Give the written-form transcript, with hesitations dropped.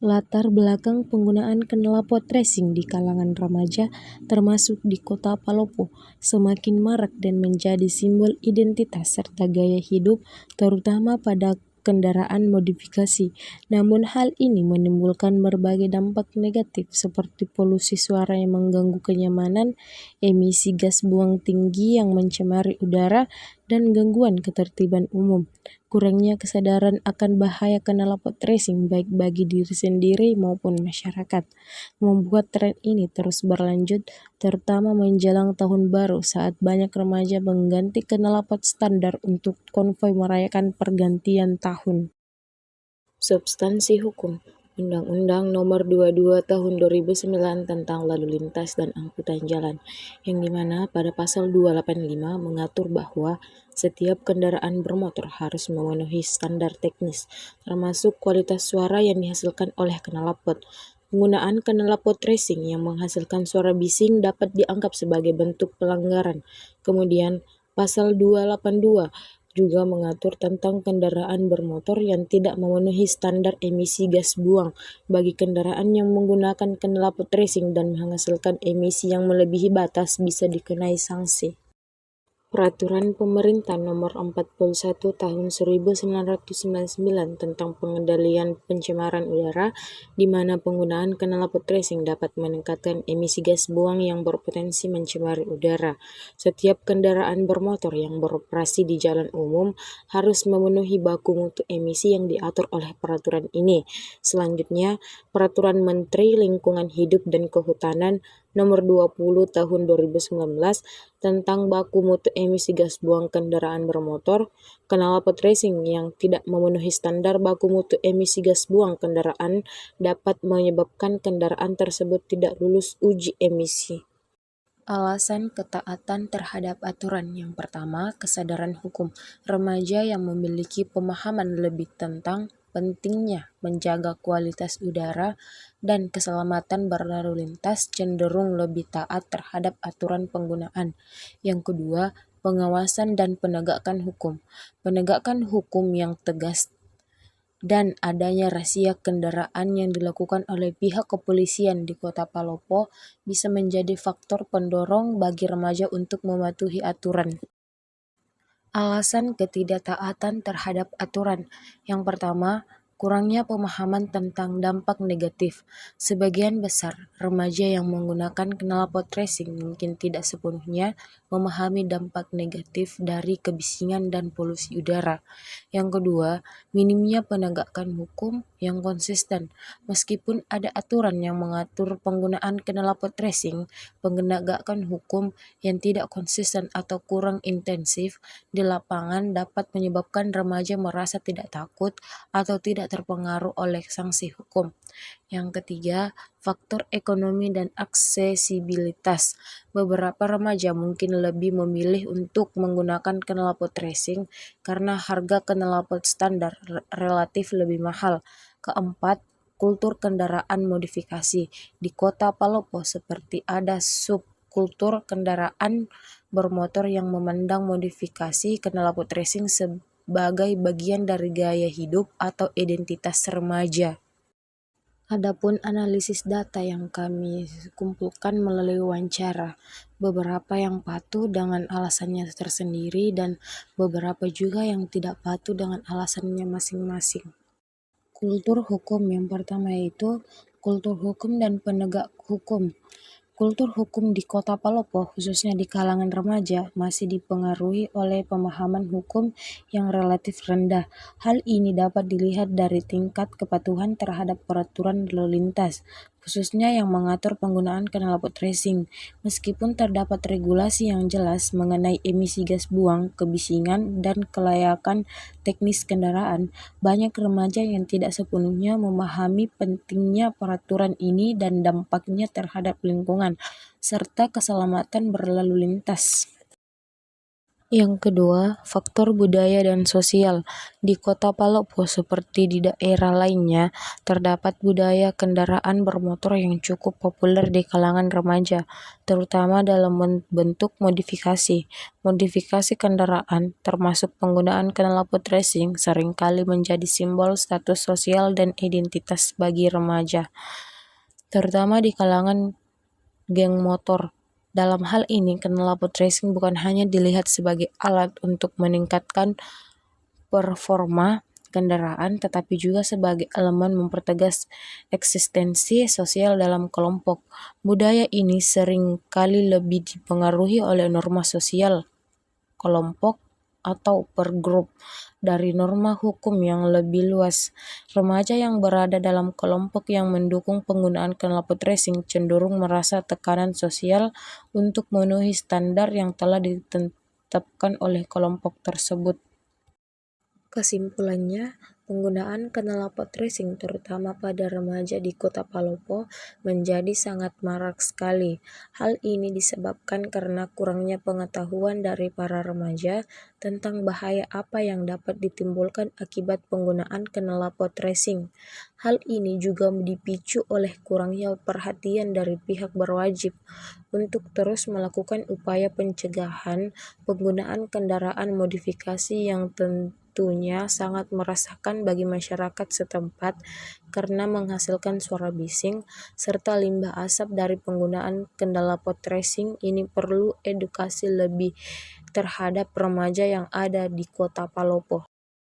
Latar belakang penggunaan knalpot racing di kalangan remaja, termasuk di kota Palopo, semakin marak dan menjadi simbol identitas serta gaya hidup, terutama pada kendaraan modifikasi. Namun hal ini menimbulkan berbagai dampak negatif seperti polusi suara yang mengganggu kenyamanan, emisi gas buang tinggi yang mencemari udara, dan gangguan ketertiban umum. Kurangnya kesadaran akan bahaya knalpot racing baik bagi diri sendiri maupun masyarakat membuat tren ini terus berlanjut, terutama menjelang tahun baru saat banyak remaja mengganti knalpot standar untuk konvoi merayakan pergantian tahun. Substansi hukum Undang-Undang Nomor 22 Tahun 2009 tentang Lalu Lintas dan Angkutan Jalan, yang dimana pada pasal 285 mengatur bahwa setiap kendaraan bermotor harus memenuhi standar teknis, termasuk kualitas suara yang dihasilkan oleh knalpot. Penggunaan knalpot racing yang menghasilkan suara bising dapat dianggap sebagai bentuk pelanggaran. Kemudian, pasal 282 juga mengatur tentang kendaraan bermotor yang tidak memenuhi standar emisi gas buang bagi kendaraan yang menggunakan knalpot racing dan menghasilkan emisi yang melebihi batas bisa dikenai sanksi. Peraturan Pemerintah Nomor 41 Tahun 1999 tentang pengendalian pencemaran udara, di mana penggunaan knalpot racing dapat meningkatkan emisi gas buang yang berpotensi mencemari udara. Setiap kendaraan bermotor yang beroperasi di jalan umum harus memenuhi baku mutu emisi yang diatur oleh peraturan ini. Selanjutnya, Peraturan Menteri Lingkungan Hidup dan Kehutanan Nomor 20 Tahun 2019 tentang baku mutu emisi gas buang kendaraan bermotor, knalpot racing yang tidak memenuhi standar baku mutu emisi gas buang kendaraan dapat menyebabkan kendaraan tersebut tidak lulus uji emisi. Alasan ketaatan terhadap aturan yang pertama, kesadaran hukum. Remaja yang memiliki pemahaman lebih tentang pentingnya menjaga kualitas udara dan keselamatan berlalu lintas cenderung lebih taat terhadap aturan penggunaan. Yang kedua, pengawasan dan penegakan hukum. Penegakan hukum yang tegas dan adanya razia kendaraan yang dilakukan oleh pihak kepolisian di Kota Palopo bisa menjadi faktor pendorong bagi remaja untuk mematuhi aturan. Alasan ketidaktaatan terhadap aturan. Yang pertama, kurangnya pemahaman tentang dampak negatif. Sebagian besar remaja yang menggunakan knalpot racing mungkin tidak sepenuhnya memahami dampak negatif dari kebisingan dan polusi udara. Yang kedua, minimnya penegakan hukum yang konsisten. Meskipun ada aturan yang mengatur penggunaan knalpot racing, penegakan hukum yang tidak konsisten atau kurang intensif di lapangan dapat menyebabkan remaja merasa tidak takut atau tidak terpengaruh oleh sanksi hukum. Yang ketiga, faktor ekonomi dan aksesibilitas. Beberapa remaja mungkin lebih memilih untuk menggunakan knalpot racing karena harga knalpot standar relatif lebih mahal. Keempat, kultur kendaraan modifikasi. Di Kota Palopo seperti ada subkultur kendaraan bermotor yang memandang modifikasi knalpot racing sebagai bagian dari gaya hidup atau identitas remaja. Adapun analisis data yang kami kumpulkan melalui wawancara, beberapa yang patuh dengan alasannya tersendiri dan beberapa juga yang tidak patuh dengan alasannya masing-masing. Kultur hukum yang pertama yaitu kultur hukum dan penegak hukum. Kultur hukum di Kota Palopo, khususnya di kalangan remaja, masih dipengaruhi oleh pemahaman hukum yang relatif rendah. Hal ini dapat dilihat dari tingkat kepatuhan terhadap peraturan lalu lintas, khususnya yang mengatur penggunaan knalpot racing. Meskipun terdapat regulasi yang jelas mengenai emisi gas buang, kebisingan, dan kelayakan teknis kendaraan, banyak remaja yang tidak sepenuhnya memahami pentingnya peraturan ini dan dampaknya terhadap lingkungan serta keselamatan berlalu lintas. Yang kedua, faktor budaya dan sosial. Di Kota Palopo seperti di daerah lainnya, terdapat budaya kendaraan bermotor yang cukup populer di kalangan remaja, terutama dalam bentuk modifikasi. Modifikasi kendaraan, termasuk penggunaan knalpot racing, seringkali menjadi simbol status sosial dan identitas bagi remaja, terutama di kalangan geng motor. Dalam hal ini, knalpot racing bukan hanya dilihat sebagai alat untuk meningkatkan performa kendaraan, tetapi juga sebagai elemen mempertegas eksistensi sosial dalam kelompok. Budaya ini sering kali lebih dipengaruhi oleh norma sosial kelompok atau per grup dari norma hukum yang lebih luas. Remaja yang berada dalam kelompok yang mendukung penggunaan knalpot racing cenderung merasa tekanan sosial untuk memenuhi standar yang telah ditetapkan oleh kelompok tersebut. Kesimpulannya, penggunaan knalpot racing terutama pada remaja di Kota Palopo menjadi sangat marak sekali. Hal ini disebabkan karena kurangnya pengetahuan dari para remaja tentang bahaya apa yang dapat ditimbulkan akibat penggunaan knalpot racing. Hal ini juga dipicu oleh kurangnya perhatian dari pihak berwajib untuk terus melakukan upaya pencegahan penggunaan kendaraan modifikasi yang tentunya sangat merasakan bagi masyarakat setempat karena menghasilkan suara bising serta limbah asap dari penggunaan knalpot racing. Ini perlu edukasi lebih terhadap remaja yang ada di Kota Palopo.